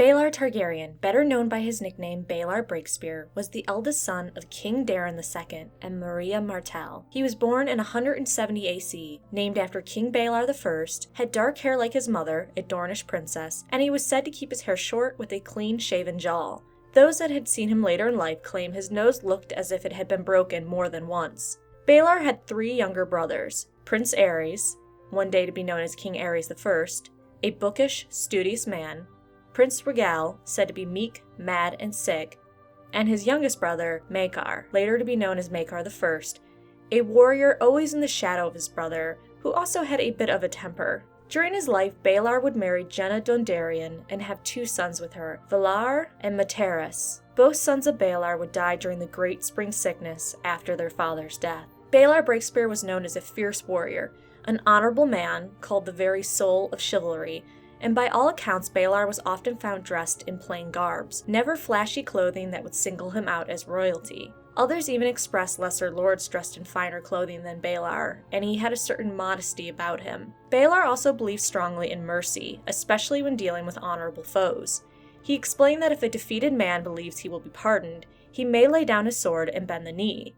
Baelor Targaryen, better known by his nickname Baelor Breakspear, was the eldest son of King Daeron II and Maria Martell. He was born in 170 AC, named after King Baelor I, had dark hair like his mother, a Dornish princess, and he was said to keep his hair short with a clean-shaven jaw. Those that had seen him later in life claim his nose looked as if it had been broken more than once. Baelor had 3 younger brothers, Prince Aerys, one day to be known as King Aerys I, a bookish, studious man, Prince Rhaegal, said to be meek, mad, and sick, and his youngest brother, Maekar, later to be known as Maekar I, a warrior always in the shadow of his brother, who also had a bit of a temper. During his life, Baelor would marry Jenna Dondarrion and have 2 sons with her, Valar and Materis. Both sons of Baelor would die during the Great Spring Sickness after their father's death. Baelor Breakspear was known as a fierce warrior, an honorable man called the very soul of chivalry, and by all accounts Baelor was often found dressed in plain garbs, never flashy clothing that would single him out as royalty. Others even expressed lesser lords dressed in finer clothing than Baelor, and he had a certain modesty about him. Baelor also believed strongly in mercy, especially when dealing with honorable foes. He explained that if a defeated man believes he will be pardoned, he may lay down his sword and bend the knee.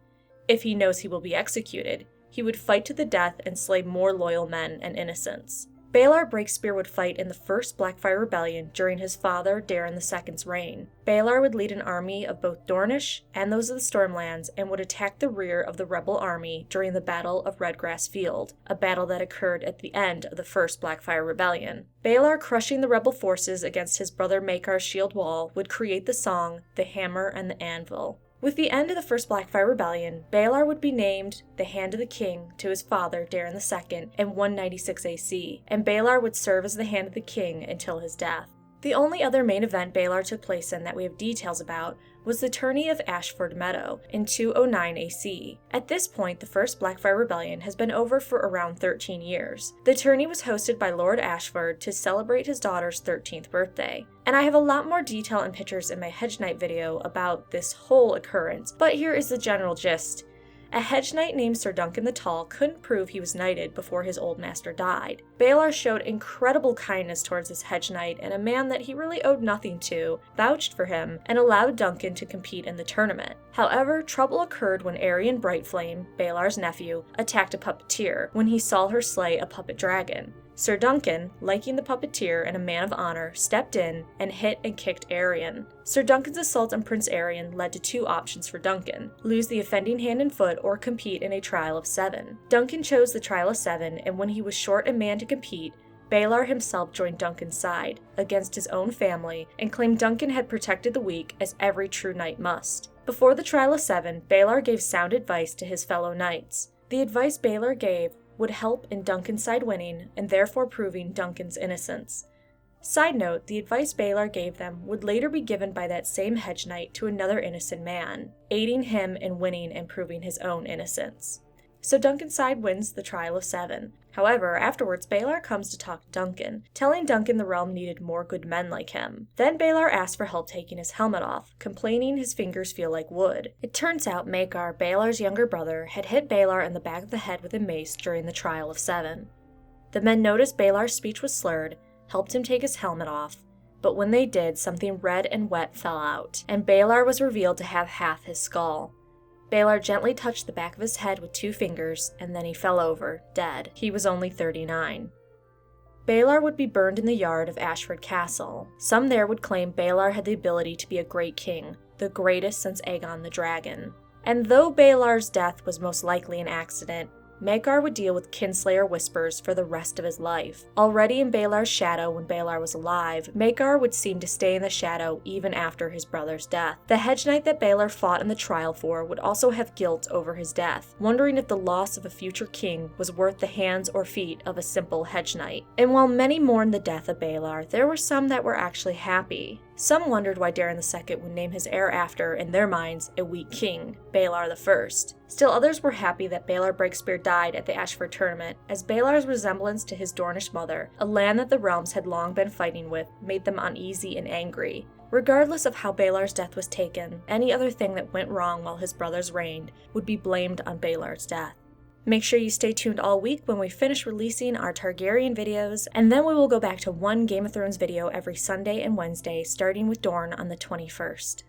If he knows he will be executed, he would fight to the death and slay more loyal men and innocents. Baelor Breakspear would fight in the First Blackfire Rebellion during his father Daeron II's reign. Baelor would lead an army of both Dornish and those of the Stormlands and would attack the rear of the rebel army during the Battle of Redgrass Field, a battle that occurred at the end of the First Blackfire Rebellion. Baelor, crushing the rebel forces against his brother Maekar's shield wall, would create the song The Hammer and the Anvil. With the end of the First Blackfire Rebellion, Baelor would be named the Hand of the King to his father, Daeron II, in 196 AC, and Baelor would serve as the Hand of the King until his death. The only other main event Baelor took place in that we have details about was the tourney of Ashford Meadow in 209 AC. At this point, the First Blackfire Rebellion has been over for around 13 years. The tourney was hosted by Lord Ashford to celebrate his daughter's 13th birthday. And I have a lot more detail and pictures in my Hedge Knight video about this whole occurrence, but here is the general gist. A hedge knight named Sir Duncan the Tall couldn't prove he was knighted before his old master died. Baelor showed incredible kindness towards this hedge knight, and a man that he really owed nothing to vouched for him and allowed Duncan to compete in the tournament. However, trouble occurred when Aerion Brightflame, Baelor's nephew, attacked a puppeteer when he saw her slay a puppet dragon. Sir Duncan, liking the puppeteer and a man of honor, stepped in and hit and kicked Aerion. Sir Duncan's assault on Prince Aerion led to 2 options for Duncan: lose the offending hand and foot or compete in a trial of 7. Duncan chose the trial of 7, and when he was short a man to compete, Baelor himself joined Duncan's side, against his own family, and claimed Duncan had protected the weak, as every true knight must. Before the trial of 7, Baelor gave sound advice to his fellow knights. The advice Baelor gave would help in Duncan's side winning, and therefore proving Duncan's innocence. Side note, the advice Baelor gave them would later be given by that same hedge knight to another innocent man, aiding him in winning and proving his own innocence. So Duncan's side wins the trial of 7. However, afterwards Baelor comes to talk to Duncan, telling Duncan the realm needed more good men like him. Then Baelor asks for help taking his helmet off, complaining his fingers feel like wood. It turns out Maekar, Baelor's younger brother, had hit Baelor in the back of the head with a mace during the trial of 7. The men noticed Baelor's speech was slurred, helped him take his helmet off, but when they did, something red and wet fell out, and Baelor was revealed to have half his skull. Baelor gently touched the back of his head with 2 fingers, and then he fell over, dead. He was only 39. Baelor would be burned in the yard of Ashford Castle. Some there would claim Baelor had the ability to be a great king, the greatest since Aegon the Dragon. And though Baelor's death was most likely an accident, Maekar would deal with kinslayer whispers for the rest of his life. Already in Baelor's shadow when Baelor was alive, Maekar would seem to stay in the shadow even after his brother's death. The hedge knight that Baelor fought in the trial for would also have guilt over his death, wondering if the loss of a future king was worth the hands or feet of a simple hedge knight. And while many mourned the death of Baelor, there were some that were actually happy. Some wondered why Daeron II would name his heir after, in their minds, a weak king, Baelor I. Still others were happy that Baelor Breakspear died at the Ashford tournament, as Baelor's resemblance to his Dornish mother, a land that the realms had long been fighting with, made them uneasy and angry. Regardless of how Baelor's death was taken, any other thing that went wrong while his brothers reigned would be blamed on Baelor's death. Make sure you stay tuned all week when we finish releasing our Targaryen videos, and then we will go back to one Game of Thrones video every Sunday and Wednesday, starting with Dorne on the 21st.